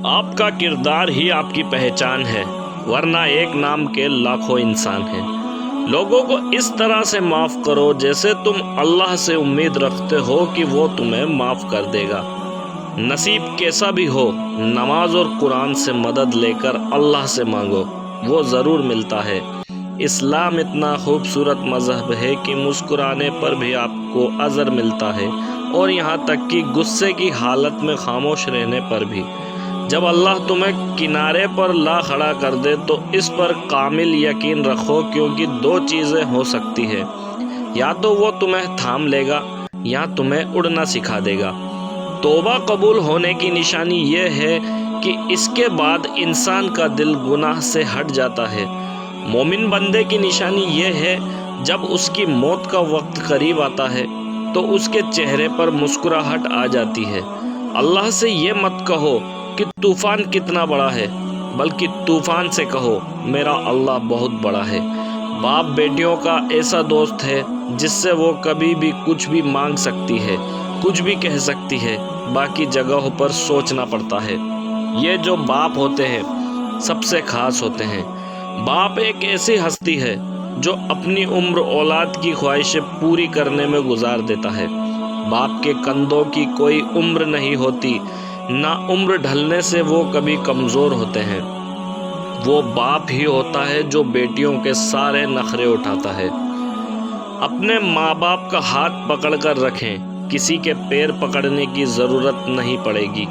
آپ کا کردار ہی آپ کی پہچان ہے، ورنہ ایک نام کے لاکھوں انسان ہیں۔ لوگوں کو اس طرح سے معاف کرو جیسے تم اللہ سے امید رکھتے ہو کہ وہ تمہیں معاف کر دے گا۔ نصیب کیسا بھی ہو، نماز اور قرآن سے مدد لے کر اللہ سے مانگو، وہ ضرور ملتا ہے۔ اسلام اتنا خوبصورت مذہب ہے کہ مسکرانے پر بھی آپ کو اجر ملتا ہے، اور یہاں تک کہ غصے کی حالت میں خاموش رہنے پر بھی۔ جب اللہ تمہیں کنارے پر لا کھڑا کر دے تو اس پر کامل یقین رکھو، کیونکہ دو چیزیں ہو سکتی ہیں، یا تو وہ تمہیں تھام لے گا یا تمہیں اڑنا سکھا دے گا۔ توبہ قبول ہونے کی نشانی یہ ہے کہ اس کے بعد انسان کا دل گناہ سے ہٹ جاتا ہے۔ مومن بندے کی نشانی یہ ہے جب اس کی موت کا وقت قریب آتا ہے تو اس کے چہرے پر مسکراہٹ آ جاتی ہے۔ اللہ سے یہ مت کہو کہ طوفان کتنا بڑا ہے، بلکہ طوفان سے کہو میرا اللہ بہت بڑا ہے۔ باپ بیٹیوں کا ایسا دوست ہے جس سے وہ کبھی بھی کچھ بھی مانگ سکتی ہے، کچھ بھی کہہ سکتی ہے، باقی جگہوں پر سوچنا پڑتا ہے۔ یہ جو باپ ہوتے ہیں سب سے خاص ہوتے ہیں۔ باپ ایک ایسی ہستی ہے جو اپنی عمر اولاد کی خواہشیں پوری کرنے میں گزار دیتا ہے۔ باپ کے کندھوں کی کوئی عمر نہیں ہوتی، نہ عمر ڈھلنے سے وہ کبھی کمزور ہوتے ہیں۔ وہ باپ ہی ہوتا ہے جو بیٹیوں کے سارے نخرے اٹھاتا ہے۔ اپنے ماں باپ کا ہاتھ پکڑ کر رکھیں، کسی کے پیر پکڑنے کی ضرورت نہیں پڑے گی۔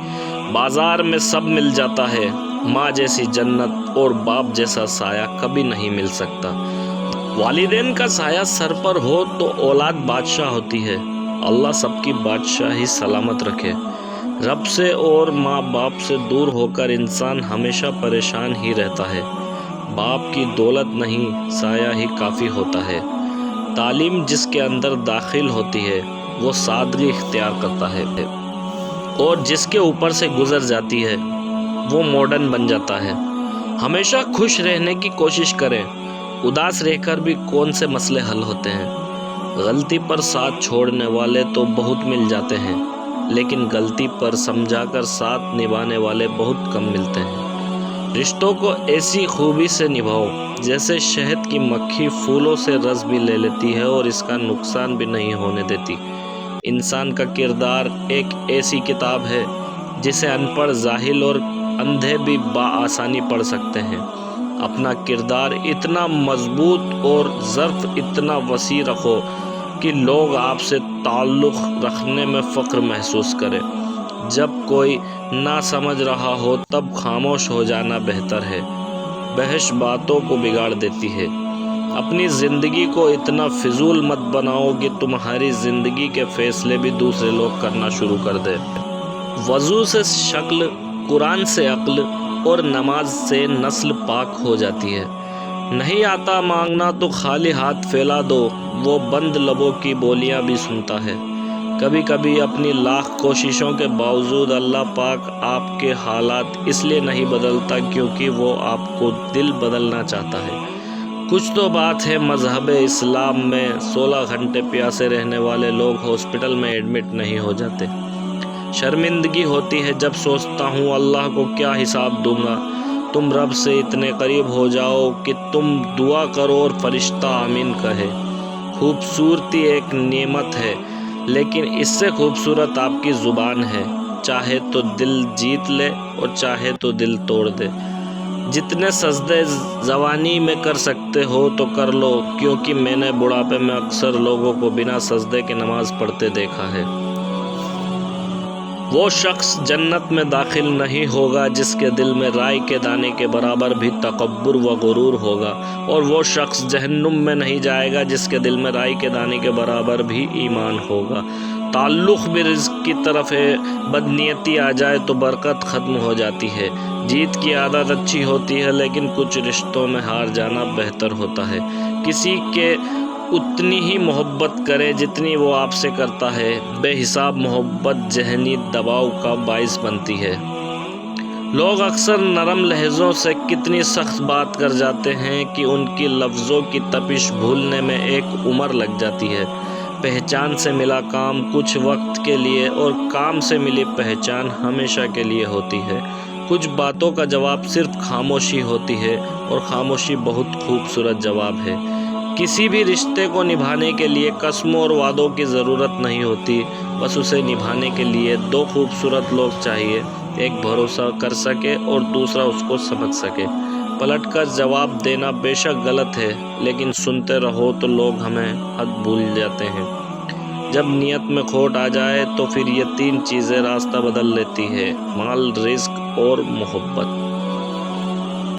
بازار میں سب مل جاتا ہے، ماں جیسی جنت اور باپ جیسا سایہ کبھی نہیں مل سکتا۔ والدین کا سایہ سر پر ہو تو اولاد بادشاہ ہوتی ہے۔ اللہ سب کی بادشاہی سلامت رکھے۔ رب سے اور ماں باپ سے دور ہو کر انسان ہمیشہ پریشان ہی رہتا ہے۔ باپ کی دولت نہیں، سایہ ہی کافی ہوتا ہے۔ تعلیم جس کے اندر داخل ہوتی ہے وہ سادگی اختیار کرتا ہے، اور جس کے اوپر سے گزر جاتی ہے وہ ماڈرن بن جاتا ہے۔ ہمیشہ خوش رہنے کی کوشش کریں، اداس رہ کر بھی کون سے مسئلے حل ہوتے ہیں۔ غلطی پر ساتھ چھوڑنے والے تو بہت مل جاتے ہیں، لیکن غلطی پر سمجھا کر ساتھ نبھانے والے بہت کم ملتے ہیں۔ رشتوں کو ایسی خوبی سے نبھاؤ جیسے شہد کی مکھی پھولوں سے رس بھی لے لیتی ہے اور اس کا نقصان بھی نہیں ہونے دیتی۔ انسان کا کردار ایک ایسی کتاب ہے جسے ان پڑھ، جاہل اور اندھے بھی بآسانی پڑھ سکتے ہیں۔ اپنا کردار اتنا مضبوط اور ظرف اتنا وسیع رکھو کہ لوگ آپ سے تعلق رکھنے میں فخر محسوس کریں۔ جب کوئی نہ سمجھ رہا ہو تب خاموش ہو جانا بہتر ہے، بحث باتوں کو بگاڑ دیتی ہے۔ اپنی زندگی کو اتنا فضول مت بناؤ کہ تمہاری زندگی کے فیصلے بھی دوسرے لوگ کرنا شروع کر دیں۔ وضو سے شکل، قرآن سے عقل اور نماز سے نسل پاک ہو جاتی ہے۔ نہیں آتا مانگنا تو خالی ہاتھ پھیلا دو، وہ بند لبوں کی بولیاں بھی سنتا ہے۔ کبھی کبھی اپنی لاکھ کوششوں کے باوجود اللہ پاک آپ کے حالات اس لیے نہیں بدلتا کیونکہ وہ آپ کو دل بدلنا چاہتا ہے۔ کچھ تو بات ہے مذہب اسلام میں 16 گھنٹے پیاسے رہنے والے لوگ ہاسپٹل میں ایڈمٹ نہیں ہو جاتے۔ شرمندگی ہوتی ہے جب سوچتا ہوں اللہ کو کیا حساب دوں گا۔ تم رب سے اتنے قریب ہو جاؤ کہ تم دعا کرو اور فرشتہ آمین کہے۔ خوبصورتی ایک نعمت ہے، لیکن اس سے خوبصورت آپ کی زبان ہے، چاہے تو دل جیت لے اور چاہے تو دل توڑ دے۔ جتنے سجدے جوانی میں کر سکتے ہو تو کر لو، کیونکہ میں نے بڑھاپے میں اکثر لوگوں کو بنا سجدے کے نماز پڑھتے دیکھا ہے۔ وہ شخص جنت میں داخل نہیں ہوگا جس کے دل میں رائی کے دانے کے برابر بھی تکبر و غرور ہوگا، اور وہ شخص جہنم میں نہیں جائے گا جس کے دل میں رائی کے دانے کے برابر بھی ایمان ہوگا۔ تعلق بھی رزق کی طرف ہے، بدنیتی آ جائے تو برکت ختم ہو جاتی ہے۔ جیت کی عادت اچھی ہوتی ہے، لیکن کچھ رشتوں میں ہار جانا بہتر ہوتا ہے۔ کسی کے اتنی ہی محبت کرے جتنی وہ آپ سے کرتا ہے۔ بے حساب محبت ذہنی دباؤ کا باعث بنتی ہے۔ لوگ اکثر نرم لہجوں سے کتنی سخت بات کر جاتے ہیں کہ ان کی لفظوں کی تپش بھولنے میں ایک عمر لگ جاتی ہے۔ پہچان سے ملا کام کچھ وقت کے لیے، اور کام سے ملی پہچان ہمیشہ کے لیے ہوتی ہے۔ کچھ باتوں کا جواب صرف خاموشی ہوتی ہے، اور خاموشی بہت خوبصورت جواب ہے۔ کسی بھی رشتے کو نبھانے کے لیے قسموں اور وعدوں کی ضرورت نہیں ہوتی، بس اسے نبھانے کے لیے دو خوبصورت لوگ چاہیے، ایک بھروسہ کر سکے اور دوسرا اس کو سمجھ سکے۔ پلٹ کر جواب دینا بے شک غلط ہے، لیکن سنتے رہو تو لوگ ہمیں حق بھول جاتے ہیں۔ جب نیت میں کھوٹ آ جائے تو پھر یہ تین چیزیں راستہ بدل لیتی ہے: مال، رزق اور محبت۔